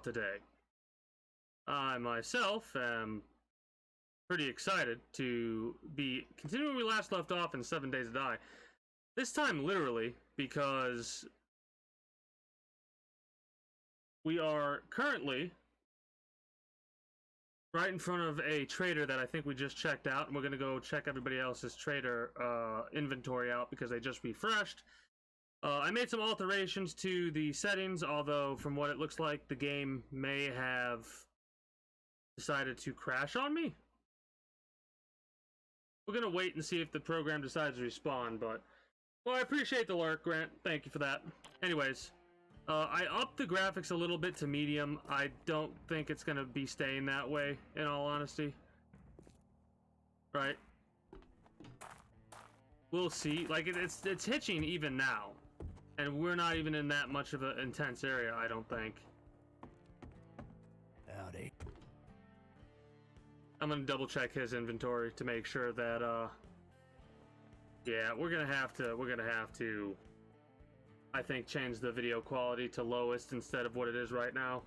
out today. I myself am pretty excited to be continuing where we last left off in 7 Days to Die. This time literally, because we are currently right in front of a trader that I think we just checked out, and we're going to go check everybody else's trader inventory out because they just refreshed. I made some alterations to the settings, although from what it looks like, the game may have decided to crash on me. We're going to wait and see if the program decides to respawn, but... Well, I appreciate the lurk, Grant. Thank you for that. Anyways, I upped the graphics a little bit to medium. I don't think it's going to be staying that way, in all honesty. Right? We'll see. Like, it's hitching even now. And we're not even in that much of an intense area, I don't think. Howdy. I'm gonna double check his inventory to make sure that, yeah, we're gonna have to, I think, change the video quality to lowest instead of what it is right now.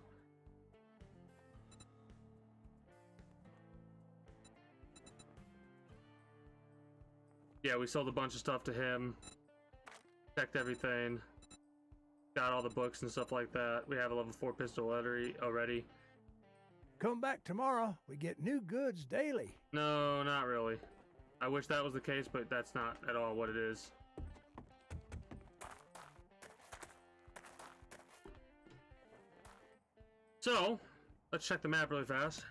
Yeah, we sold a bunch of stuff to him. Checked everything. Got all the books and stuff like that. We have a level 4 pistol already. Come back tomorrow. We get new goods daily. No, not really. I wish that was the case, but that's not at all what it is. So, let's check the map really fast.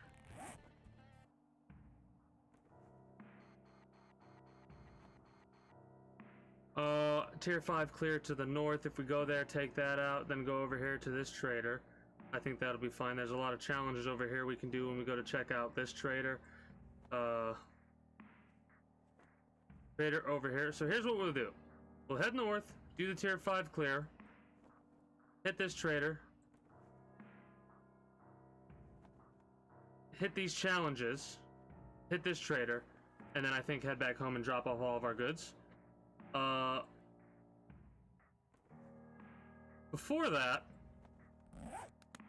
Tier 5 clear to the north. If we go there, take that out, then go over here to this trader. I think that'll be fine. There's a lot of challenges over here we can do when we go to check out this trader. Trader over here. So here's what we'll do. We'll head north, do the tier 5 clear, hit this trader, hit these challenges, hit this trader, and then I think head back home and drop off all of our goods. Before that,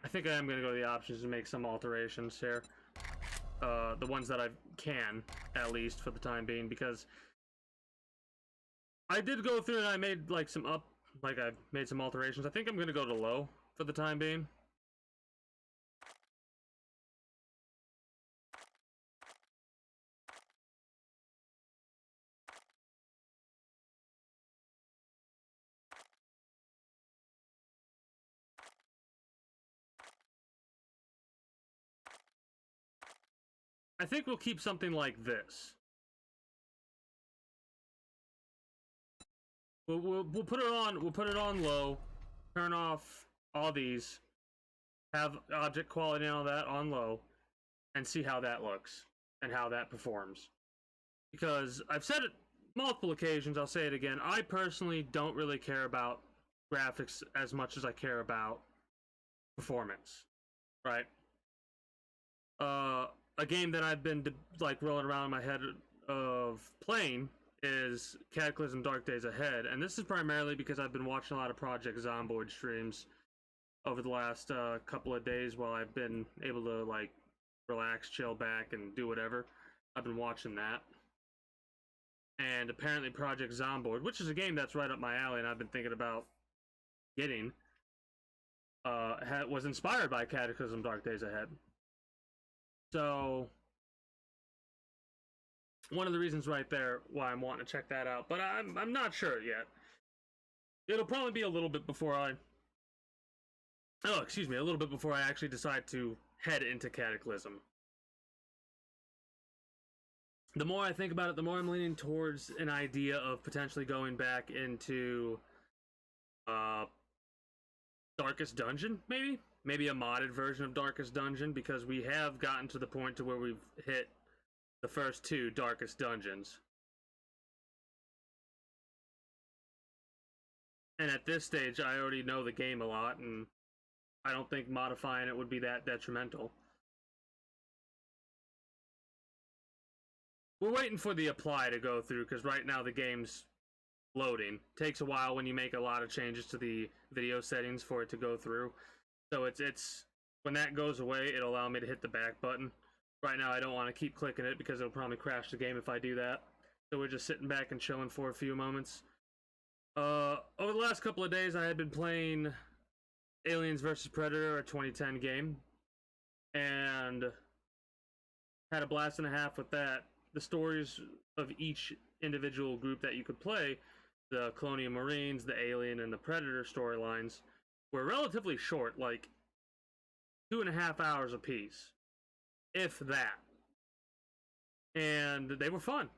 I think I am going to go to the options and make some alterations here. The ones that I can, at least, for the time being, because I did go through and I made, like, I made some alterations. I think I'm going to go to low for the time being. I think we'll keep something like this. We'll put it on. We'll put it on low. Turn off all these. Have object quality and all that on low, and see how that looks and how that performs. Because I've said it multiple occasions. I'll say it again. I personally don't really care about graphics as much as I care about performance. Right? A game that I've been like rolling around in my head of playing is Cataclysm Dark Days Ahead, and this is primarily because I've been watching a lot of Project Zomboid streams over the last couple of days while I've been able to like relax, chill back, and do whatever. I've been watching that. And apparently Project Zomboid, which is a game that's right up my alley and I've been thinking about getting, was inspired by Cataclysm Dark Days Ahead. So, one of the reasons right there why I'm wanting to check that out, but I'm not sure yet. It'll probably be a little bit before a little bit before I actually decide to head into Cataclysm. The more I think about it, the more I'm leaning towards an idea of potentially going back into Darkest Dungeon, maybe? Maybe a modded version of Darkest Dungeon, because we have gotten to the point to where we've hit the first 2 Darkest Dungeons. And at this stage, I already know the game a lot, and I don't think modifying it would be that detrimental. We're waiting for the apply to go through, because right now the game's loading. Takes a while when you make a lot of changes to the video settings for it to go through. So it's when that goes away, it'll allow me to hit the back button. Right now, I don't want to keep clicking it because it'll probably crash the game if I do that. So we're just sitting back and chilling for a few moments. Over the last couple of days, I had been playing Aliens vs. Predator, a 2010 game, and had a blast and a half with that. The stories of each individual group that you could play, the Colonial Marines, the Alien, and the Predator storylines, were relatively short, like 2.5 hours apiece, if that. And they were fun.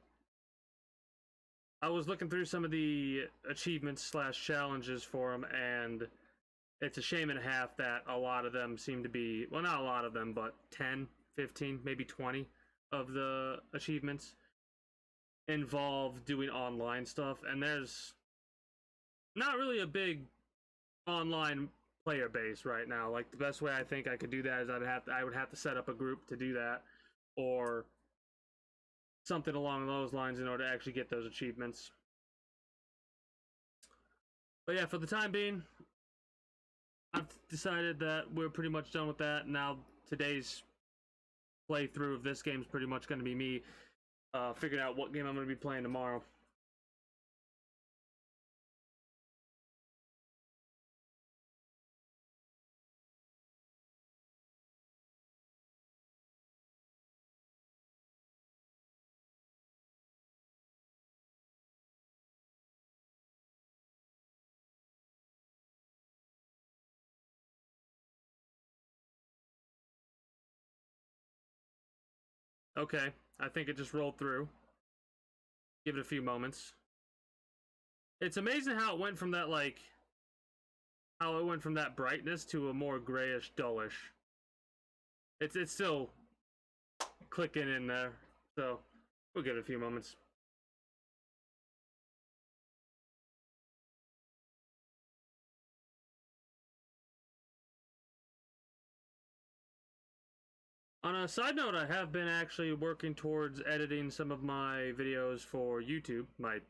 I was looking through some of the achievements / challenges for them, and it's a shame and a half that a lot of them seem to be, well, not a lot of them, but 10, 15, maybe 20 of the achievements involve doing online stuff, and there's not really a big online player base right now. Like, the best way I think I could do that is I would have to set up a group to do that, or something along those lines in order to actually get those achievements. But yeah, for the time being, I've decided that we're pretty much done with that. Now today's playthrough of this game is pretty much going to be me figuring out what game I'm going to be playing tomorrow. Okay, I think it just rolled through. Give it a few moments. It's amazing how it went from that, like, how it went from that brightness to a more grayish, dullish. It's still clicking in there, so we'll give it a few moments. On a side note, I have been actually working towards editing some of my videos for YouTube, what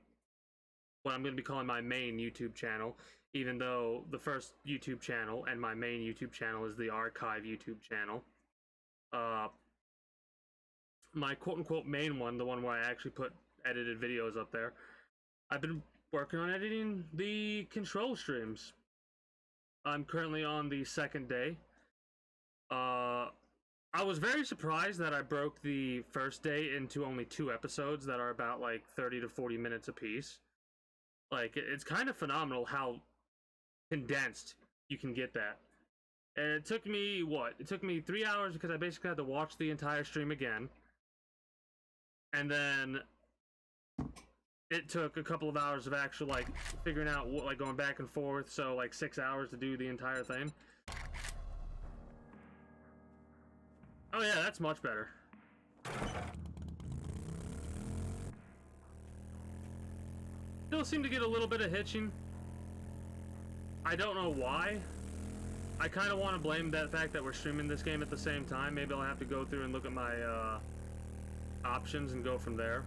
I'm going to be calling my main YouTube channel, even though the first YouTube channel and my main YouTube channel is the archive YouTube channel. My quote-unquote main one, the one where I actually put edited videos up there, I've been working on editing the control streams. I'm currently on the second day. I was very surprised that I broke the first day into only 2 episodes that are about like 30 to 40 minutes apiece. Like, it's kind of phenomenal how condensed you can get that. And it took me, It took me 3 hours because I basically had to watch the entire stream again. And then it took a couple of hours of actually, like, figuring out what, like, going back and forth. So, like, 6 hours to do the entire thing. Oh yeah, that's much better. Still seem to get a little bit of hitching. I don't know why. I kind of want to blame that fact that we're streaming this game at the same time. Maybe I'll have to go through and look at my options and go from there.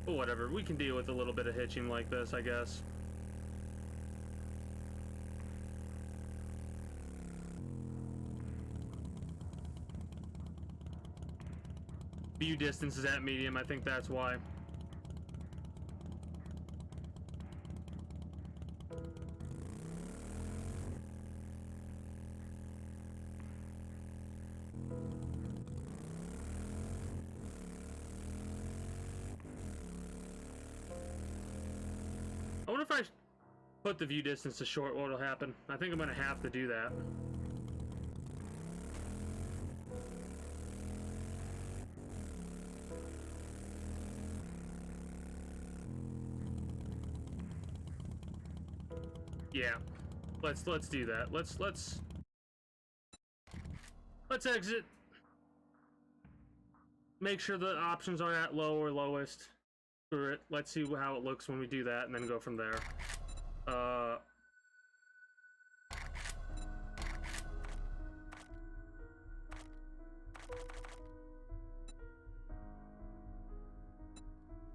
But whatever, we can deal with a little bit of hitching like this, I guess. View distance is at medium, I think that's why. I wonder if I put the view distance to short, what'll happen. I think I'm gonna have to do that. Yeah, let's do that. Let's exit. Make sure the options are at low or lowest. Screw it. Let's see how it looks when we do that, and then go from there.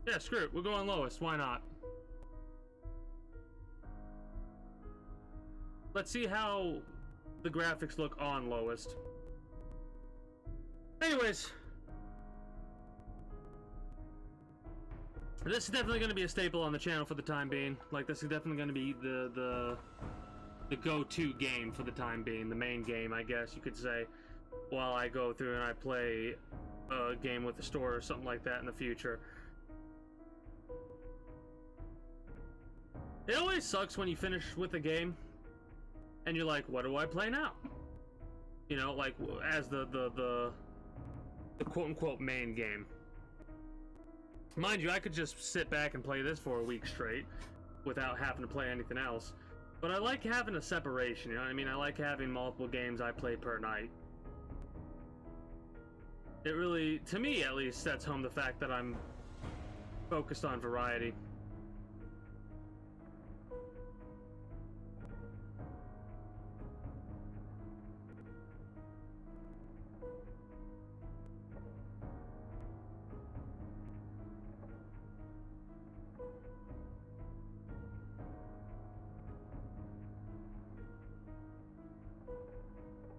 Yeah, screw it. We'll go on lowest. Why not? Let's see how the graphics look on lowest. Anyways, this is definitely going to be a staple on the channel for the time being. Like, this is definitely going to be the go-to game for the time being, the main game, I guess you could say, while I go through and I play a game with the store or something like that in the future. It always sucks when you finish with a game and you're like, what do I play now? You know, like, as the quote-unquote main game. Mind you, I could just sit back and play this for a week straight without having to play anything else. But I like having a separation, you know what I mean? I like having multiple games I play per night. It really, to me at least, sets home the fact that I'm focused on variety.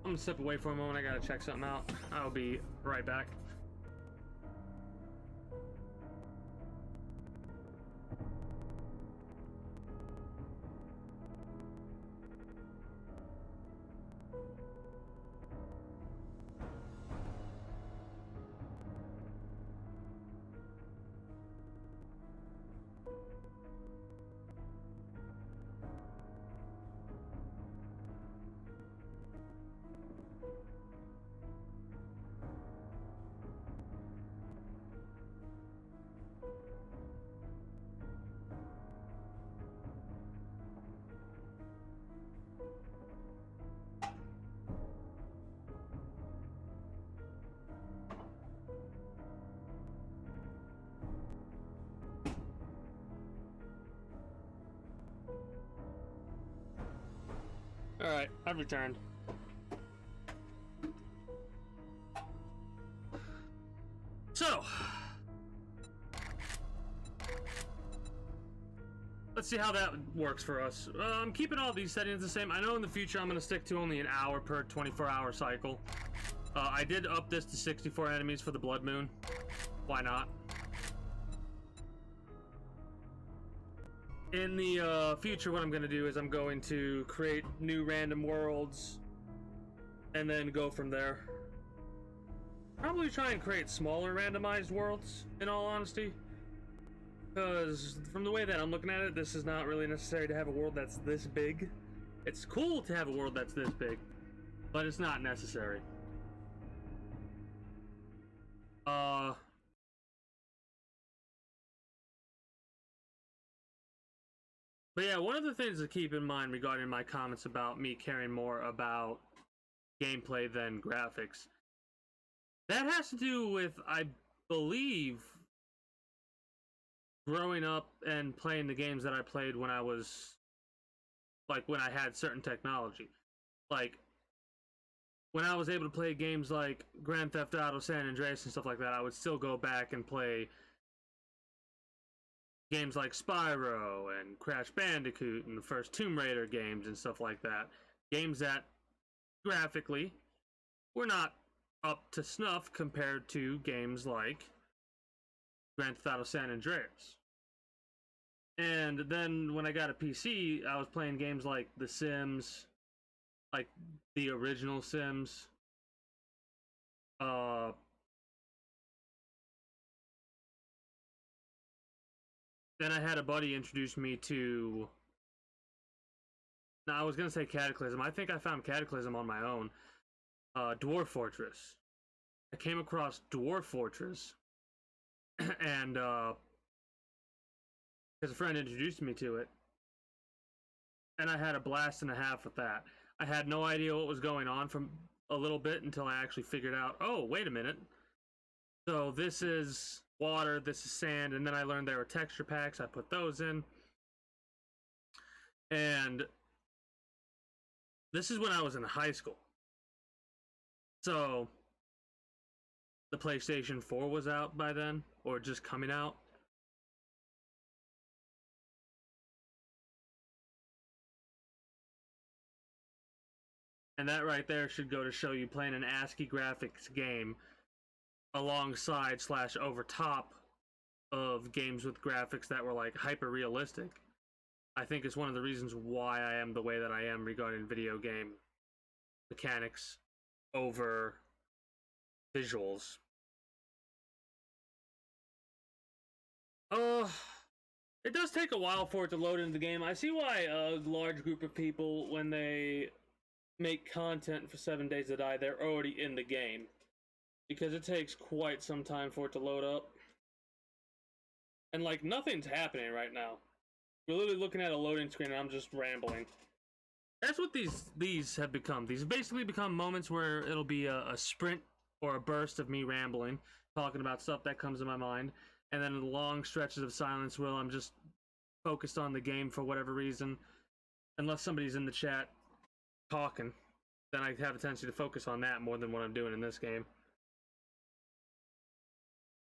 I'm gonna step away for a moment. I gotta check something out. I'll be right back. Alright, I've returned. So, let's see how that works for us. I'm keeping all these settings the same. I know in the future I'm going to stick to only an hour per 24-hour cycle. I did up this to 64 enemies for the Blood Moon. Why not? In the future, what I'm going to do is I'm going to create new random worlds and then go from there. Probably try and create smaller randomized worlds, in all honesty. Because from the way that I'm looking at it, this is not really necessary to have a world that's this big. It's cool to have a world that's this big, but it's not necessary. But yeah, one of the things to keep in mind regarding my comments about me caring more about gameplay than graphics, that has to do with, I believe, growing up and playing the games that I played when I was, like, when I had certain technology. Like, when I was able to play games like Grand Theft Auto, San Andreas, and stuff like that, I would still go back and play games like Spyro and Crash Bandicoot and the first Tomb Raider games and stuff like that. Games that, graphically, were not up to snuff compared to games like Grand Theft Auto San Andreas. And then when I got a PC, I was playing games like The Sims, like the original Sims. Then I had a buddy introduce me to... Now, I was going to say Cataclysm. I think I found Cataclysm on my own. Dwarf Fortress. I came across Dwarf Fortress. And, because a friend introduced me to it. And I had a blast and a half with that. I had no idea what was going on from a little bit until I actually figured out, oh, wait a minute. So this is water, this is sand, and then I learned there were texture packs. I put those in. And this is when I was in high school. So the PlayStation 4 was out by then, or just coming out. And that right there should go to show you playing an ASCII graphics game alongside slash over top of games with graphics that were like hyper realistic. I think is one of the reasons why I am the way that I am regarding video game mechanics over visuals. It does take a while for it to load into the game. I see why a large group of people, when they make content for 7 Days to Die, they're already in the game. Because it takes quite some time for it to load up. And like, nothing's happening right now. We're literally looking at a loading screen and I'm just rambling. That's what these have become. These have basically become moments where it'll be a sprint or a burst of me rambling, talking about stuff that comes to my mind. And then long stretches of silence where I'm just focused on the game for whatever reason. Unless somebody's in the chat talking, then I have a tendency to focus on that more than what I'm doing in this game.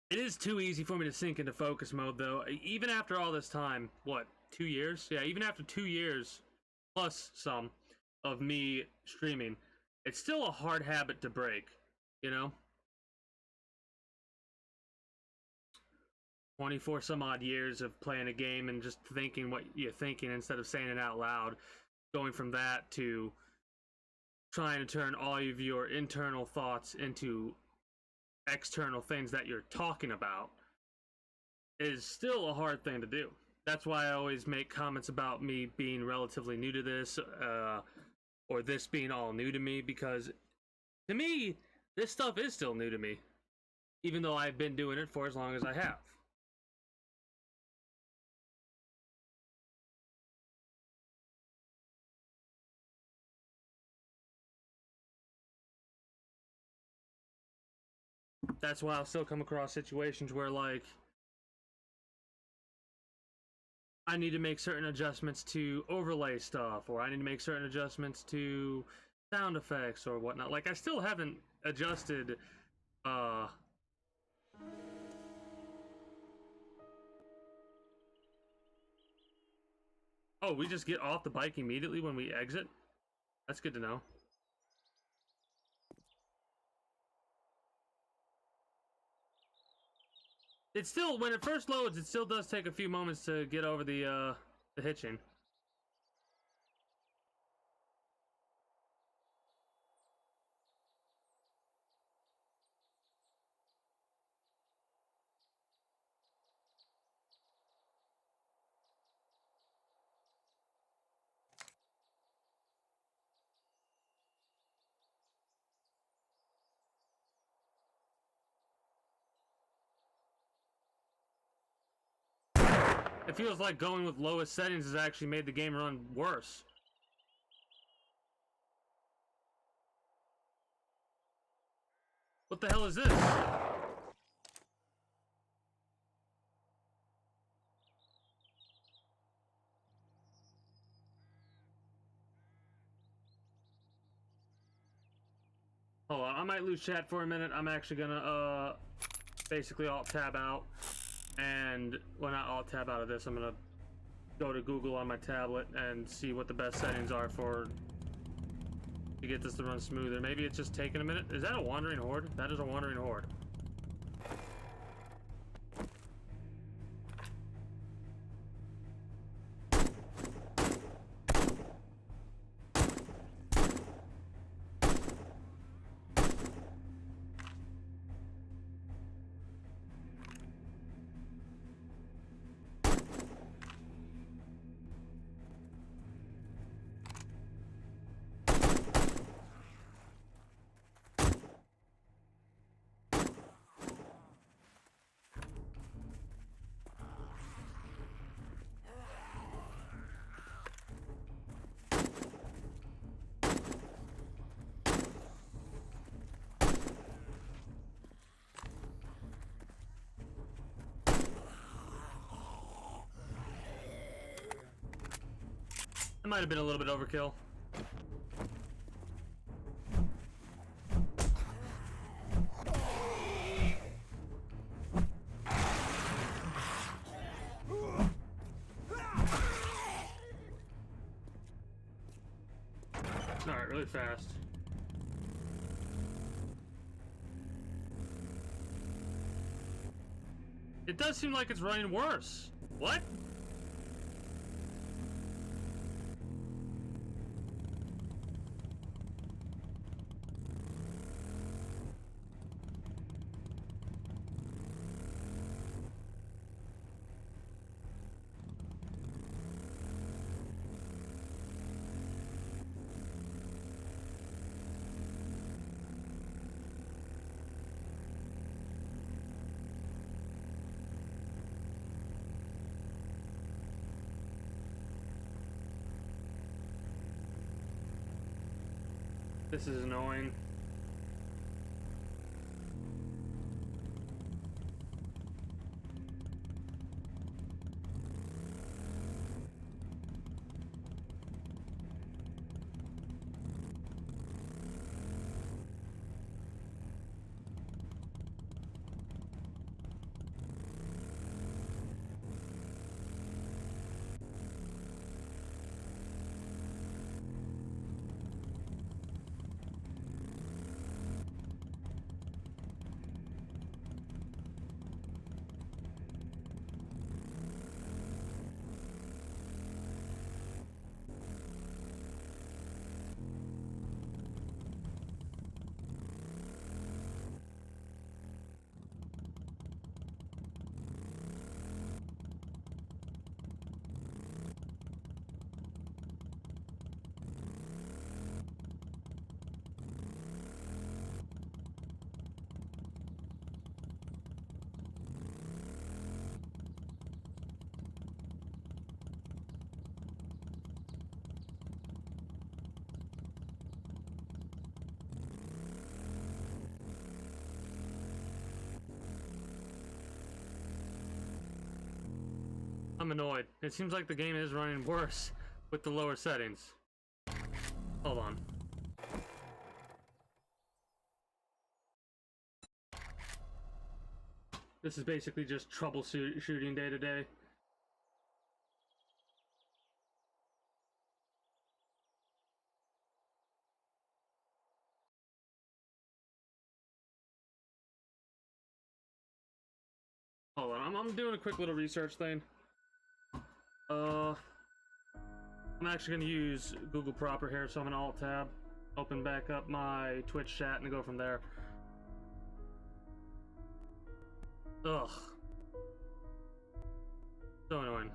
It is too easy for me to sink into focus mode, though. Even after all this time, what, 2 years? Yeah, even after 2 years, plus some, of me streaming, it's still a hard habit to break, you know? 24 some odd years of playing a game and just thinking what you're thinking instead of saying it out loud. Going from that to trying to turn all of your internal thoughts into external things that you're talking about is still a hard thing to do. That's why I always make comments about me being relatively new to this, or this being all new to me, because to me, this stuff is still new to me, even though I've been doing it for as long as I have. That's why I'll still come across situations where, like, I need to make certain adjustments to overlay stuff, or I need to make certain adjustments to sound effects or whatnot. Like, I still haven't adjusted, Oh, we just get off the bike immediately when we exit? That's good to know. It still, when it first loads, it still does take a few moments to get over the hitching. It feels like going with lowest settings has actually made the game run worse. What the hell is this? Hold on, I might lose chat for a minute. I'm actually gonna basically alt-tab out. And when I alt-tab out of this, I'm gonna go to Google on my tablet and see what the best settings are to get this to run smoother. Maybe it's just taking a minute. Is that a wandering horde? That is a wandering horde. That might have been a little bit overkill. Alright, really fast. It does seem like it's running worse. What? This is annoying. I'm annoyed. It seems like the game is running worse with the lower settings. Hold on. This is basically just troubleshooting day to day. Hold on, I'm doing a quick little research thing. I'm actually gonna use Google proper here, so I'm gonna Alt Tab, open back up my Twitch chat, and go from there. Ugh. So annoying.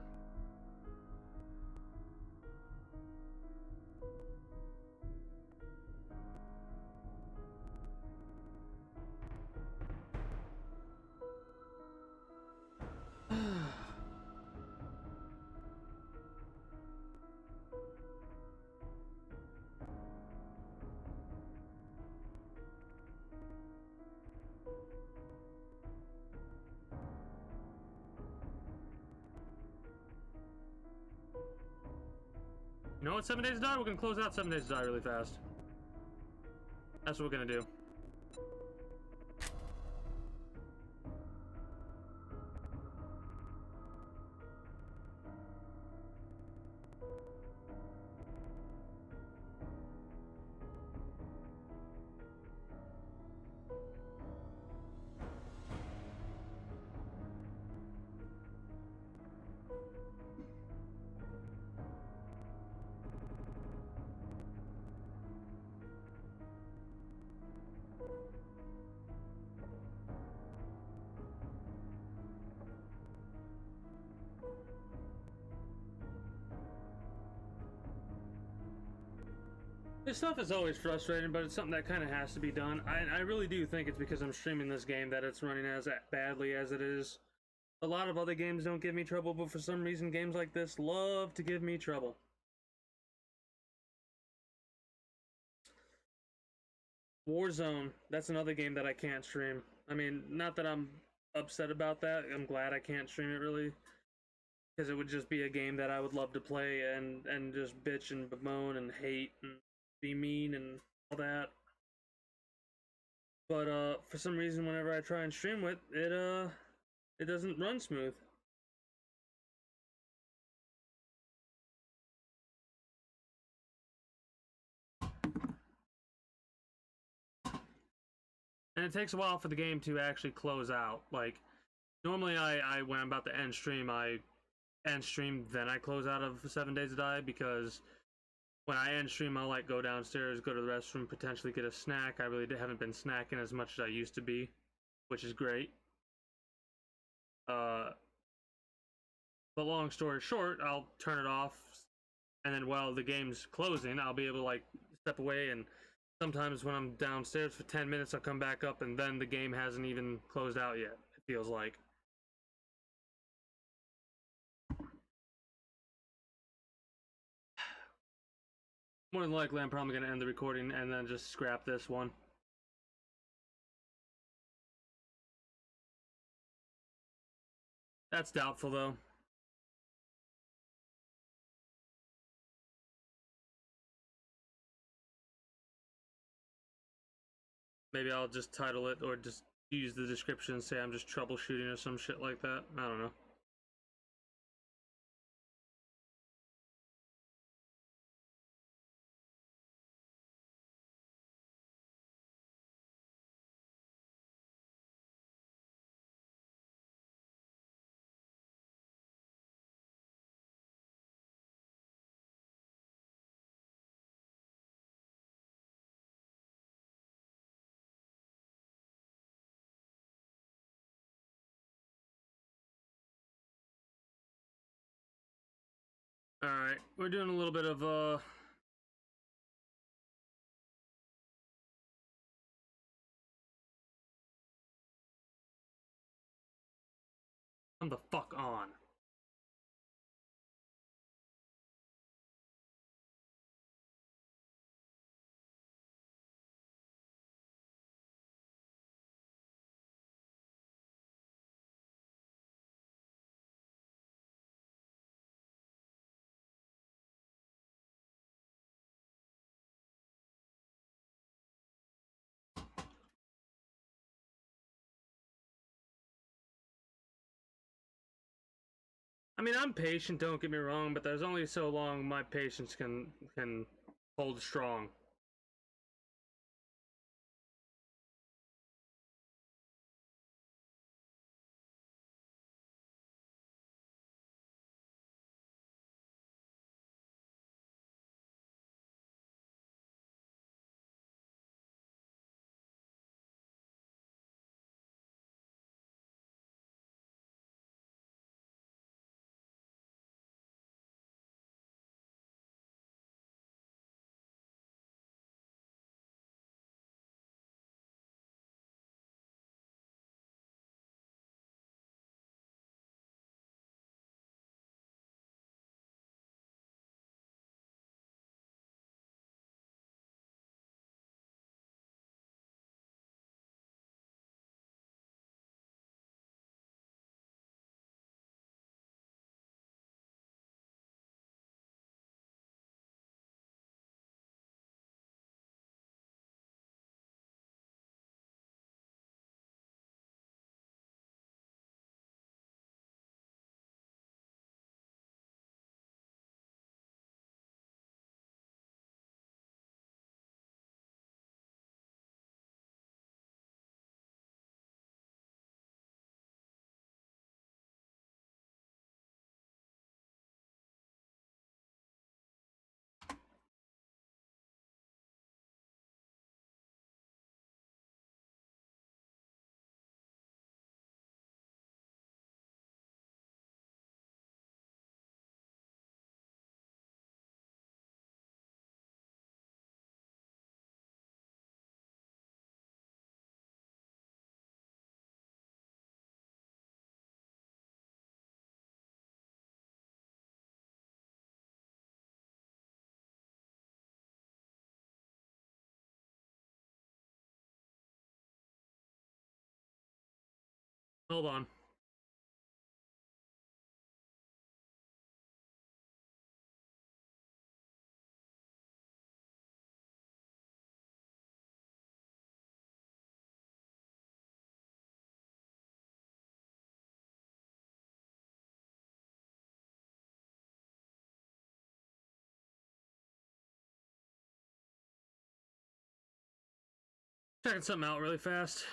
You know what, 7 Days to Die? We're gonna close out 7 Days to Die really fast. That's what we're gonna do. This stuff is always frustrating, but it's something that kind of has to be done. I really do think it's because I'm streaming this game that it's running as badly as it is. A lot of other games don't give me trouble, but for some reason games like this love to give me trouble. Warzone, that's another game that I can't stream. I mean, not that I'm upset about that. I'm glad I can't stream it, really. Because it would just be a game that I would love to play and just bitch and bemoan and hate and be mean and all that. But for some reason, whenever I try and stream it, it doesn't run smooth. And it takes a while for the game to actually close out. Like, Normally, I when I'm about to end stream, I end stream, then I close out of 7 Days to Die, because when I end stream, I'll like go downstairs, go to the restroom, potentially get a snack. I really haven't been snacking as much as I used to be, which is great. Uh, but long story short, I'll turn it off, and then while the game's closing, I'll be able to like step away, and sometimes when I'm downstairs for 10 minutes, I'll come back up, and then the game hasn't even closed out yet, it feels like. More than likely, I'm probably going to end the recording and then just scrap this one. That's doubtful, though. Maybe I'll just title it, or just use the description and say I'm just troubleshooting or some shit like that. I don't know. Alright, we're doing a little bit of, come the fuck on. I mean, I'm patient, don't get me wrong, but there's only so long my patience can hold strong. Hold on. Checking something out really fast.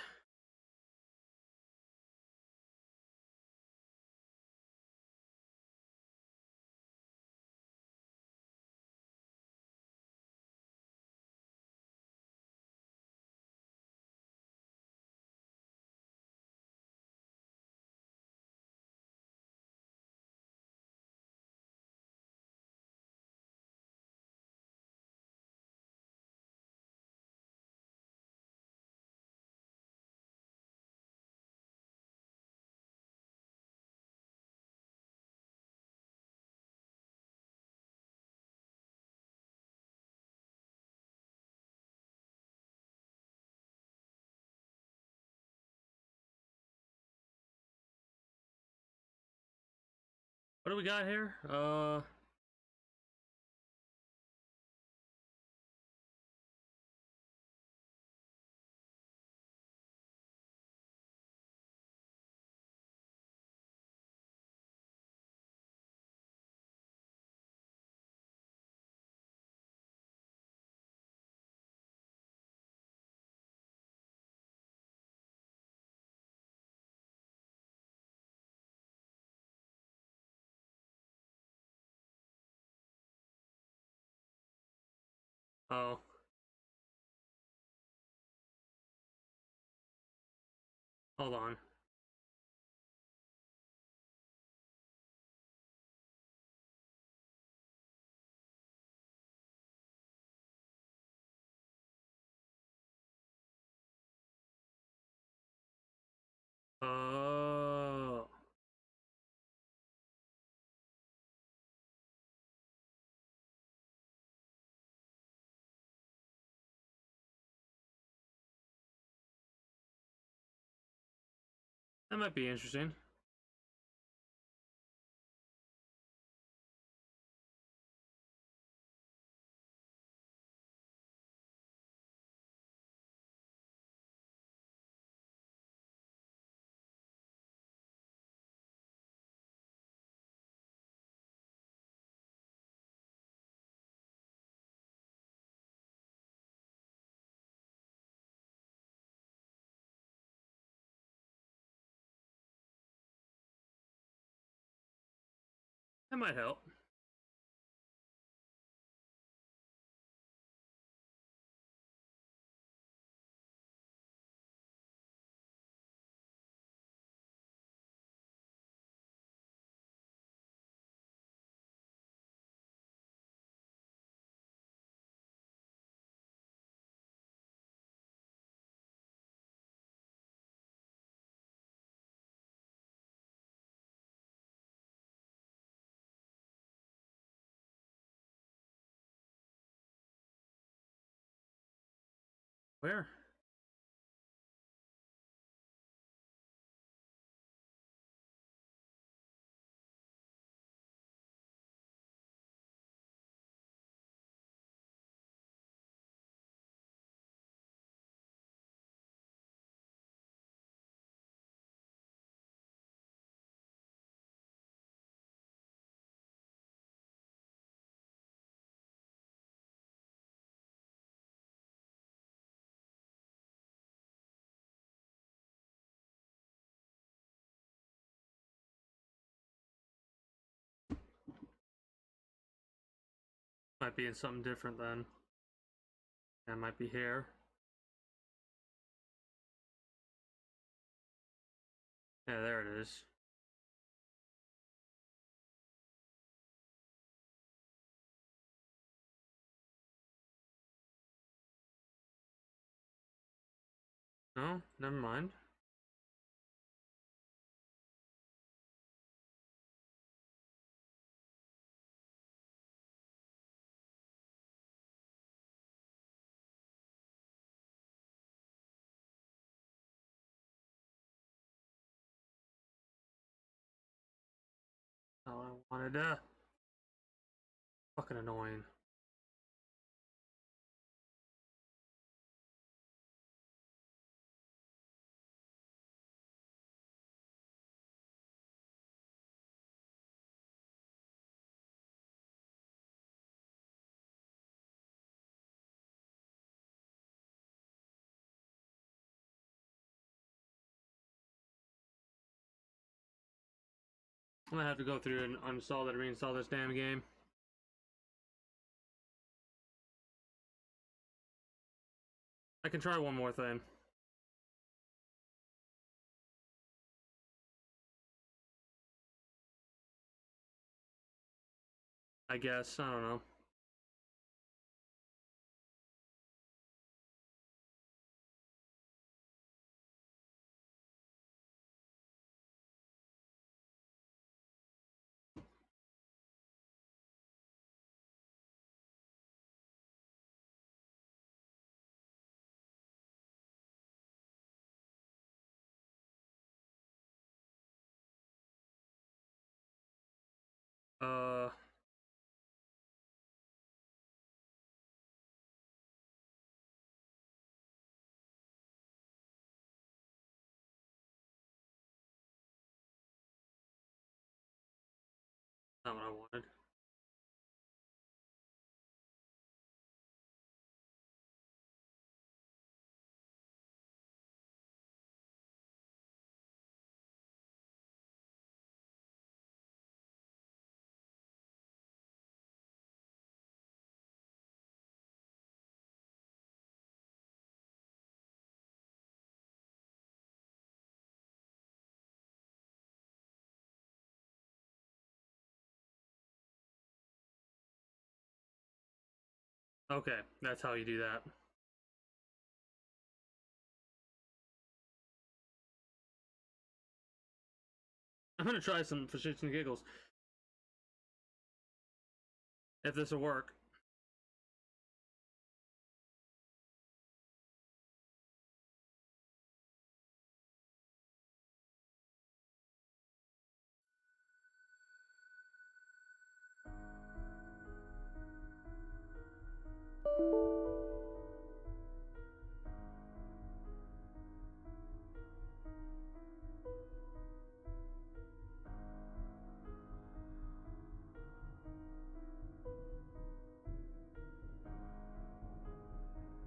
What do we got here? Oh, hold on. Oh, that might be interesting. That might help. Where? Might be in something different then. That might be here. Yeah, there it is. No, never mind. Oh, I wanted to. Fucking annoying. I'm gonna have to go through and uninstall it and reinstall this damn game. I can try one more thing. I guess. I don't know. not what I wanted. Okay, that's how you do that. I'm gonna try some for shits and giggles. If this will work.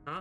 Huh?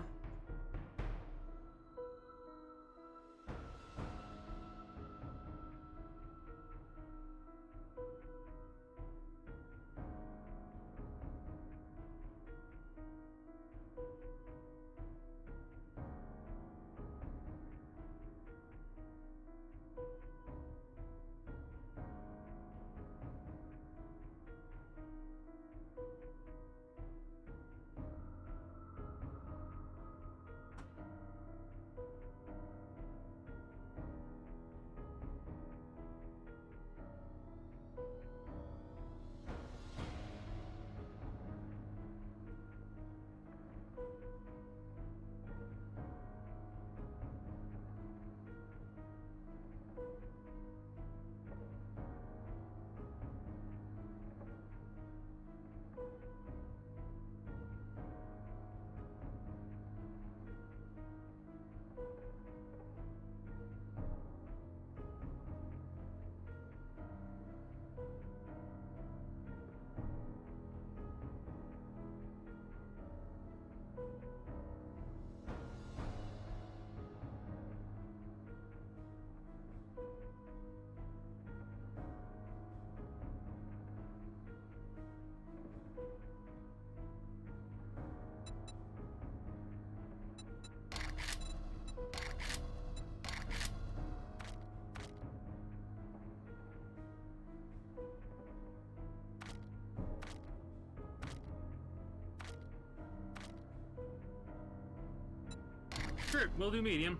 Sure, we'll do medium.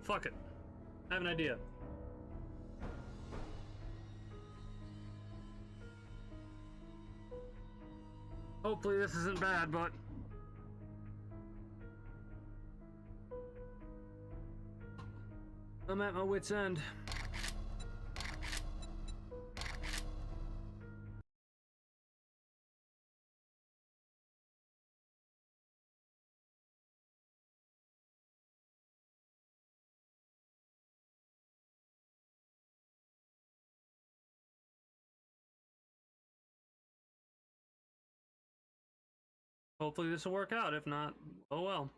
Fuck it. I have an idea. Hopefully this isn't bad, but I'm at my wit's end. Hopefully this will work out. If not, oh well.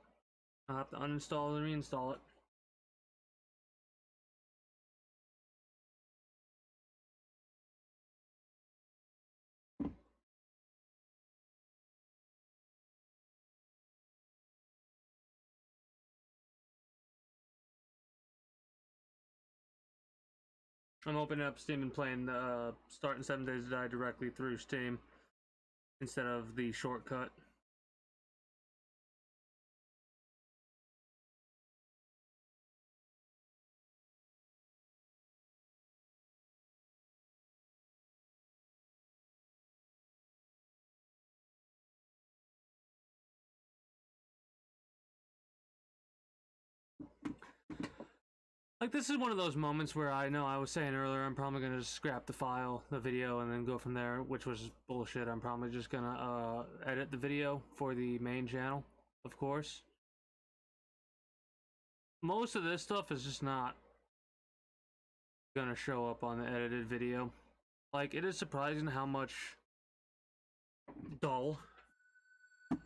I'll have to uninstall and reinstall it. I'm opening up Steam and playing starting 7 Days to Die directly through Steam instead of the shortcut. Like, this is one of those moments where I know I was saying earlier I'm probably gonna just scrap the file, the video, and then go from there, which was bullshit. I'm probably just gonna edit the video for the main channel, of course. Most of this stuff is just not gonna show up on the edited video. Like, it is surprising how much dull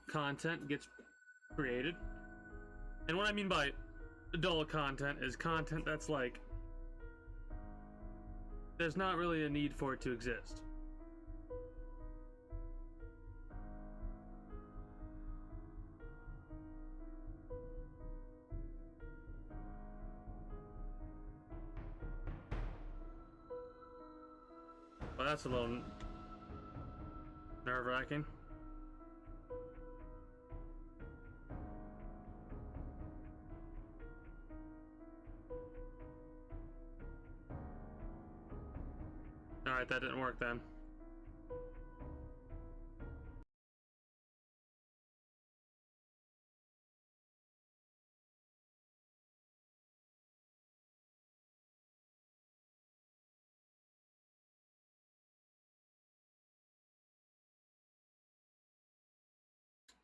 content gets created. And what I mean by dull content is content that's like, there's not really a need for it to exist. Well, that's a little nerve-wracking. Alright, that didn't work then.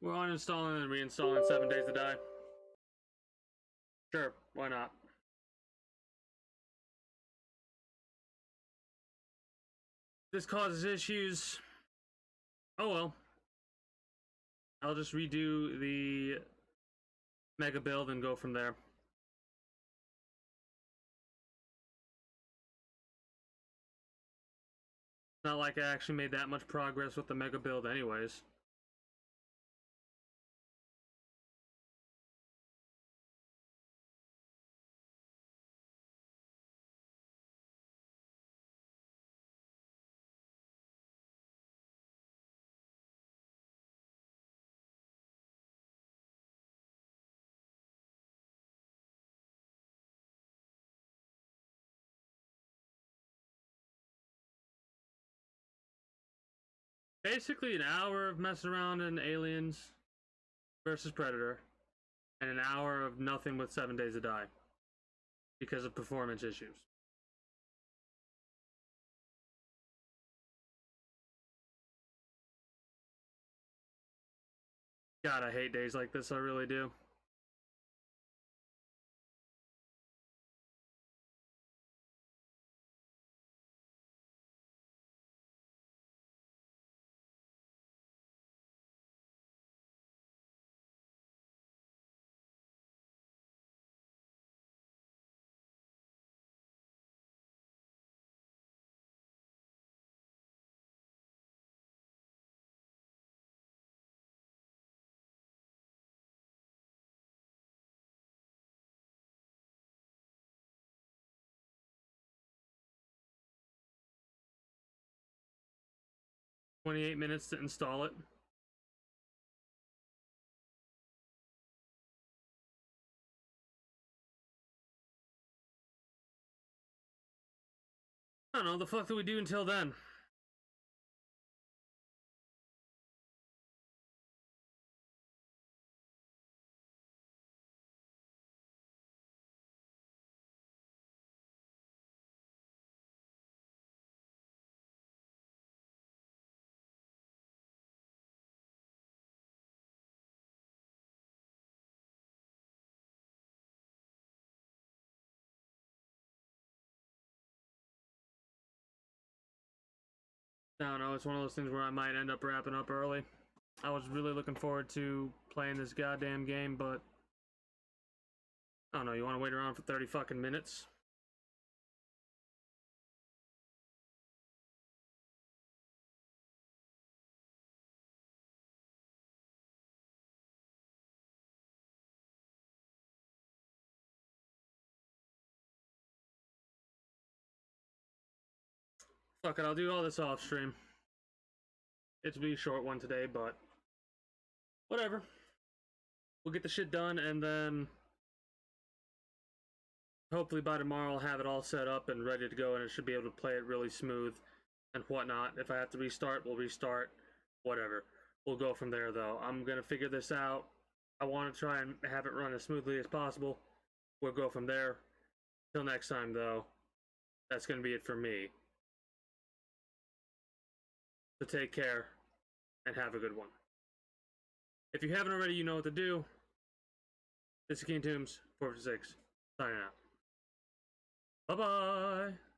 We're uninstalling and reinstalling 7 Days to Die. Sure, why not? This causes issues. Oh well. I'll just redo the mega build and go from there. Not like I actually made that much progress with the mega build anyways. Basically an hour of messing around in Aliens versus Predator, and an hour of nothing with 7 Days to Die because of performance issues. God, I hate days like this, I really do. "28 minutes to install it." I don't know, the fuck do we do until then? I don't know, it's one of those things where I might end up wrapping up early. I was really looking forward to playing this goddamn game, but I don't know, you want to wait around for 30 fucking minutes? Fuck it, I'll do all this off stream. It'll be a short one today, but whatever. We'll get the shit done, and then hopefully by tomorrow I'll have it all set up and ready to go, and it should be able to play it really smooth and whatnot. If I have to restart, we'll restart. Whatever. We'll go from there, though. I'm gonna figure this out. I want to try and have it run as smoothly as possible. We'll go from there. Till next time, though, that's gonna be it for me. So take care, and have a good one. If you haven't already, you know what to do. This is Keen Tombs, 456, signing out. Bye-bye!